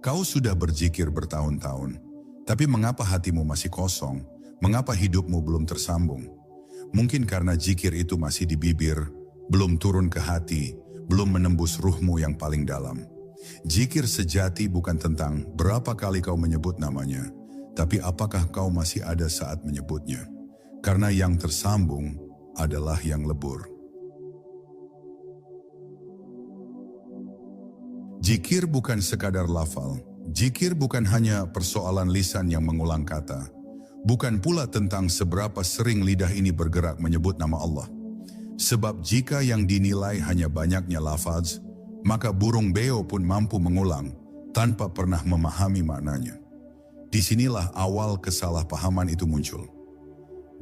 Kau sudah berzikir bertahun-tahun, tapi mengapa hatimu masih kosong? Mengapa hidupmu belum tersambung? Mungkin karena zikir itu masih di bibir, belum turun ke hati, belum menembus ruhmu yang paling dalam. Zikir sejati bukan tentang berapa kali kau menyebut namanya, tapi apakah kau masih ada saat menyebutnya. Karena yang tersambung adalah yang lebur. Zikir bukan sekadar lafal. Zikir bukan hanya persoalan lisan yang mengulang kata. Bukan pula tentang seberapa sering lidah ini bergerak menyebut nama Allah. Sebab jika yang dinilai hanya banyaknya lafaz, maka burung beo pun mampu mengulang tanpa pernah memahami maknanya. Disinilah awal kesalahpahaman itu muncul.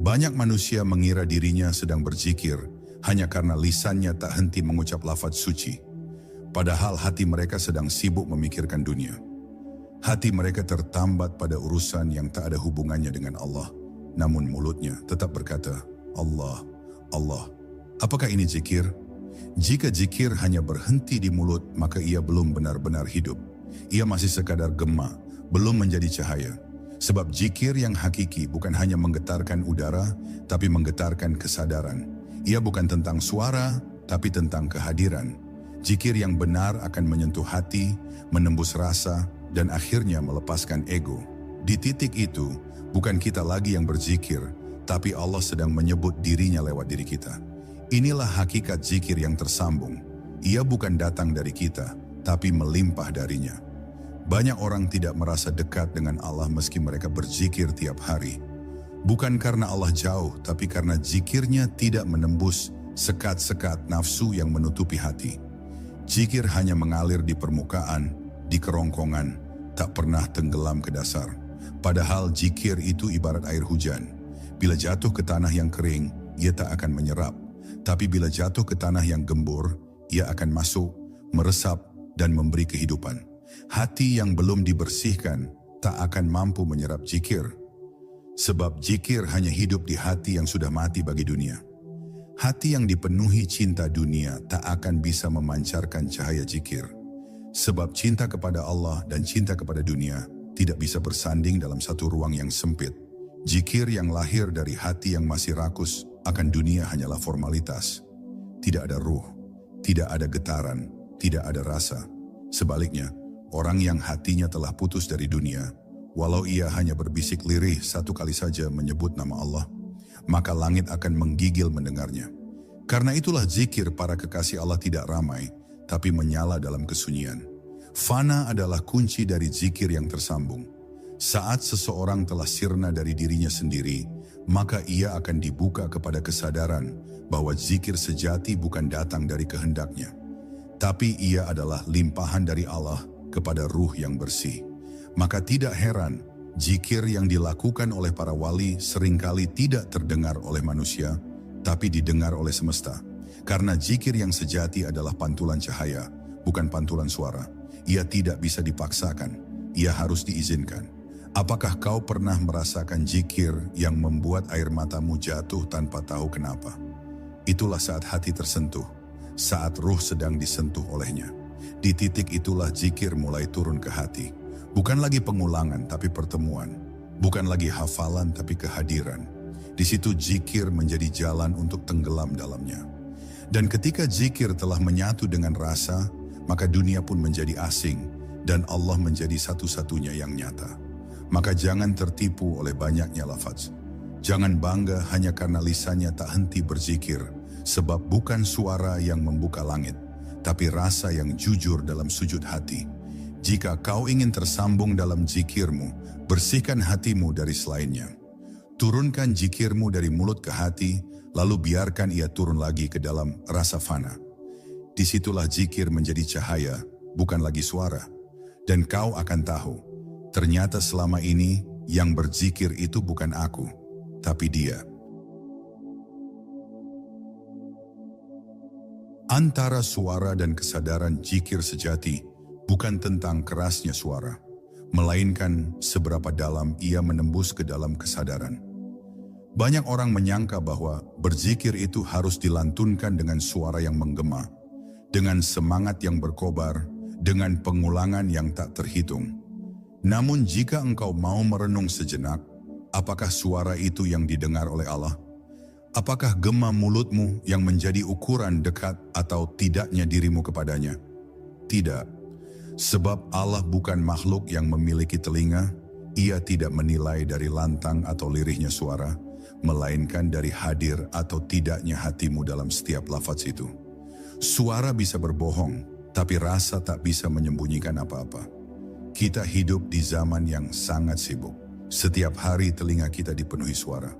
Banyak manusia mengira dirinya sedang berzikir hanya karena lisannya tak henti mengucap lafaz suci. Padahal hati mereka sedang sibuk memikirkan dunia. Hati mereka tertambat pada urusan yang tak ada hubungannya dengan Allah. Namun mulutnya tetap berkata, Allah, Allah. Apakah ini zikir? Jika zikir hanya berhenti di mulut, maka ia belum benar-benar hidup. Ia masih sekadar gema, belum menjadi cahaya. Sebab zikir yang hakiki bukan hanya menggetarkan udara, tapi menggetarkan kesadaran. Ia bukan tentang suara, tapi tentang kehadiran. Zikir yang benar akan menyentuh hati, menembus rasa, dan akhirnya melepaskan ego. Di titik itu, bukan kita lagi yang berzikir, tapi Allah sedang menyebut dirinya lewat diri kita. Inilah hakikat zikir yang tersambung. Ia bukan datang dari kita, tapi melimpah darinya. Banyak orang tidak merasa dekat dengan Allah meski mereka berzikir tiap hari. Bukan karena Allah jauh, tapi karena zikirnya tidak menembus sekat-sekat nafsu yang menutupi hati. Zikir hanya mengalir di permukaan, di kerongkongan, tak pernah tenggelam ke dasar. Padahal zikir itu ibarat air hujan. Bila jatuh ke tanah yang kering, ia tak akan menyerap. Tapi bila jatuh ke tanah yang gembur, ia akan masuk, meresap, dan memberi kehidupan. Hati yang belum dibersihkan tak akan mampu menyerap zikir. Sebab zikir hanya hidup di hati yang sudah mati bagi dunia. Hati yang dipenuhi cinta dunia tak akan bisa memancarkan cahaya zikir. Sebab cinta kepada Allah dan cinta kepada dunia tidak bisa bersanding dalam satu ruang yang sempit. Zikir yang lahir dari hati yang masih rakus akan dunia hanyalah formalitas. Tidak ada ruh, tidak ada getaran, tidak ada rasa. Sebaliknya, orang yang hatinya telah putus dari dunia, walau ia hanya berbisik lirih satu kali saja menyebut nama Allah, maka langit akan menggigil mendengarnya. Karena itulah zikir para kekasih Allah tidak ramai, tapi menyala dalam kesunyian. Fana adalah kunci dari zikir yang tersambung. Saat seseorang telah sirna dari dirinya sendiri, maka ia akan dibuka kepada kesadaran bahwa zikir sejati bukan datang dari kehendaknya, tapi ia adalah limpahan dari Allah kepada ruh yang bersih. Maka tidak heran, zikir yang dilakukan oleh para wali seringkali tidak terdengar oleh manusia, tapi didengar oleh semesta. Karena zikir yang sejati adalah pantulan cahaya, bukan pantulan suara. Ia tidak bisa dipaksakan, ia harus diizinkan. Apakah kau pernah merasakan zikir yang membuat air matamu jatuh tanpa tahu kenapa? Itulah saat hati tersentuh, saat ruh sedang disentuh olehnya. Di titik itulah zikir mulai turun ke hati. Bukan lagi pengulangan tapi pertemuan. Bukan lagi hafalan tapi kehadiran. Di situ zikir menjadi jalan untuk tenggelam dalamnya. Dan ketika zikir telah menyatu dengan rasa, maka dunia pun menjadi asing dan Allah menjadi satu-satunya yang nyata. Maka jangan tertipu oleh banyaknya lafaz. Jangan bangga hanya karena lisannya tak henti berzikir, sebab bukan suara yang membuka langit, tapi rasa yang jujur dalam sujud hati. Jika kau ingin tersambung dalam zikirmu, bersihkan hatimu dari selainnya. Turunkan zikirmu dari mulut ke hati, lalu biarkan ia turun lagi ke dalam rasa fana. Disitulah zikir menjadi cahaya, bukan lagi suara. Dan kau akan tahu, ternyata selama ini yang berzikir itu bukan aku, tapi Dia. Antara suara dan kesadaran zikir sejati bukan tentang kerasnya suara, melainkan seberapa dalam ia menembus ke dalam kesadaran. Banyak orang menyangka bahwa berzikir itu harus dilantunkan dengan suara yang menggema, dengan semangat yang berkobar, dengan pengulangan yang tak terhitung. Namun jika engkau mau merenung sejenak, apakah suara itu yang didengar oleh Allah? Apakah gema mulutmu yang menjadi ukuran dekat atau tidaknya dirimu kepadanya? Tidak, sebab Allah bukan makhluk yang memiliki telinga. Ia tidak menilai dari lantang atau lirihnya suara, melainkan dari hadir atau tidaknya hatimu dalam setiap lafaz itu. Suara bisa berbohong, tapi rasa tak bisa menyembunyikan apa-apa. Kita hidup di zaman yang sangat sibuk. Setiap hari telinga kita dipenuhi suara.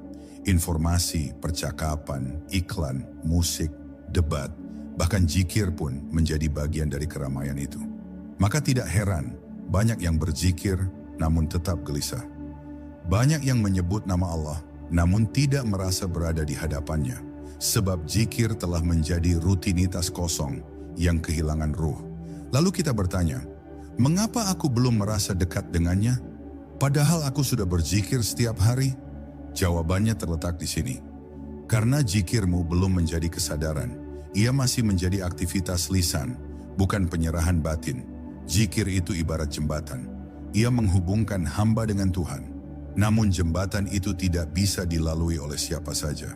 Informasi, percakapan, iklan, musik, debat, bahkan zikir pun menjadi bagian dari keramaian itu. Maka tidak heran, banyak yang berzikir namun tetap gelisah. Banyak yang menyebut nama Allah, namun tidak merasa berada di hadapannya. Sebab zikir telah menjadi rutinitas kosong yang kehilangan ruh. Lalu kita bertanya, mengapa aku belum merasa dekat dengannya? Padahal aku sudah berzikir setiap hari. Jawabannya terletak di sini. Karena zikirmu belum menjadi kesadaran, ia masih menjadi aktivitas lisan, bukan penyerahan batin. Zikir itu ibarat jembatan. Ia menghubungkan hamba dengan Tuhan. Namun jembatan itu tidak bisa dilalui oleh siapa saja.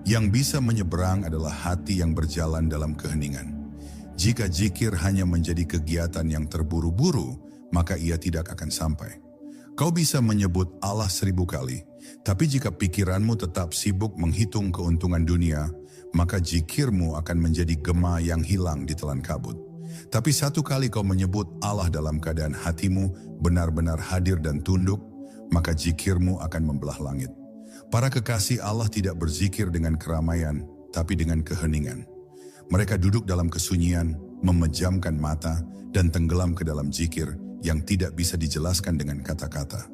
Yang bisa menyeberang adalah hati yang berjalan dalam keheningan. Jika zikir hanya menjadi kegiatan yang terburu-buru, maka ia tidak akan sampai. Kau bisa menyebut Allah 1000 kali, tapi jika pikiranmu tetap sibuk menghitung keuntungan dunia, maka zikirmu akan menjadi gema yang hilang di telan kabut. Tapi satu kali kau menyebut Allah dalam keadaan hatimu benar-benar hadir dan tunduk, maka zikirmu akan membelah langit. Para kekasih Allah tidak berzikir dengan keramaian, tapi dengan keheningan. Mereka duduk dalam kesunyian, memejamkan mata, dan tenggelam ke dalam zikir yang tidak bisa dijelaskan dengan kata-kata.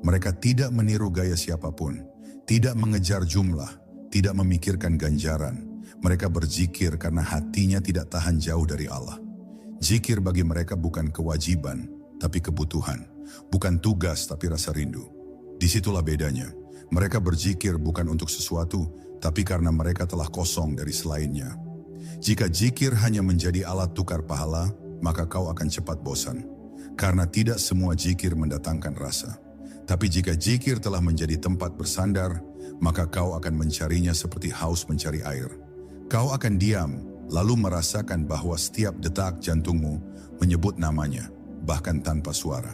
Mereka tidak meniru gaya siapapun, tidak mengejar jumlah, tidak memikirkan ganjaran. Mereka berzikir karena hatinya tidak tahan jauh dari Allah. Zikir bagi mereka bukan kewajiban, tapi kebutuhan. Bukan tugas, tapi rasa rindu. Disitulah bedanya. Mereka berzikir bukan untuk sesuatu, tapi karena mereka telah kosong dari selainnya. Jika zikir hanya menjadi alat tukar pahala, maka kau akan cepat bosan. Karena tidak semua zikir mendatangkan rasa. Tapi jika zikir telah menjadi tempat bersandar, maka kau akan mencarinya seperti haus mencari air. Kau akan diam, lalu merasakan bahwa setiap detak jantungmu menyebut namanya, bahkan tanpa suara.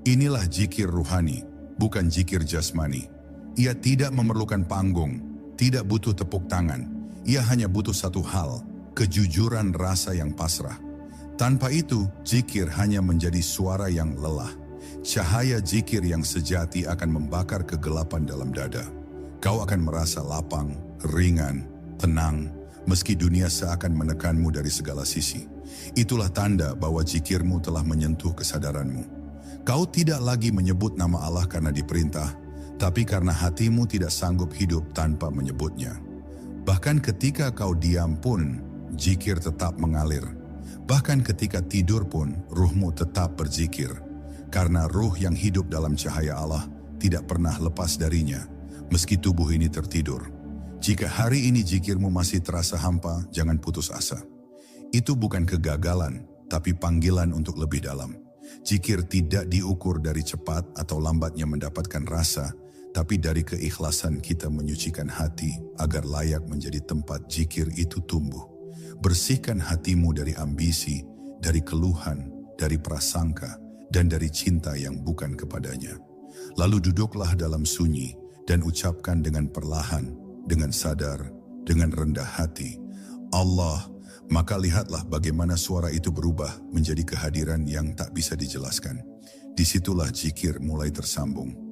Inilah zikir ruhani, bukan zikir jasmani. Ia tidak memerlukan panggung, tidak butuh tepuk tangan. Ia hanya butuh satu hal, kejujuran rasa yang pasrah. Tanpa itu, zikir hanya menjadi suara yang lelah. Cahaya zikir yang sejati akan membakar kegelapan dalam dada. Kau akan merasa lapang, ringan, tenang, meski dunia seakan menekanmu dari segala sisi. Itulah tanda bahwa zikirmu telah menyentuh kesadaranmu. Kau tidak lagi menyebut nama Allah karena diperintah, tapi karena hatimu tidak sanggup hidup tanpa menyebutnya. Bahkan ketika kau diam pun, zikir tetap mengalir. Bahkan ketika tidur pun, ruhmu tetap berzikir. Karena ruh yang hidup dalam cahaya Allah tidak pernah lepas darinya, meski tubuh ini tertidur. Jika hari ini zikirmu masih terasa hampa, jangan putus asa. Itu bukan kegagalan, tapi panggilan untuk lebih dalam. Zikir tidak diukur dari cepat atau lambatnya mendapatkan rasa, tapi dari keikhlasan kita menyucikan hati agar layak menjadi tempat zikir itu tumbuh. Bersihkan hatimu dari ambisi, dari keluhan, dari prasangka, dan dari cinta yang bukan kepadanya. Lalu duduklah dalam sunyi dan ucapkan dengan perlahan, dengan sadar, dengan rendah hati, Allah. Maka lihatlah bagaimana suara itu berubah menjadi kehadiran yang tak bisa dijelaskan. Disitulah zikir mulai tersambung.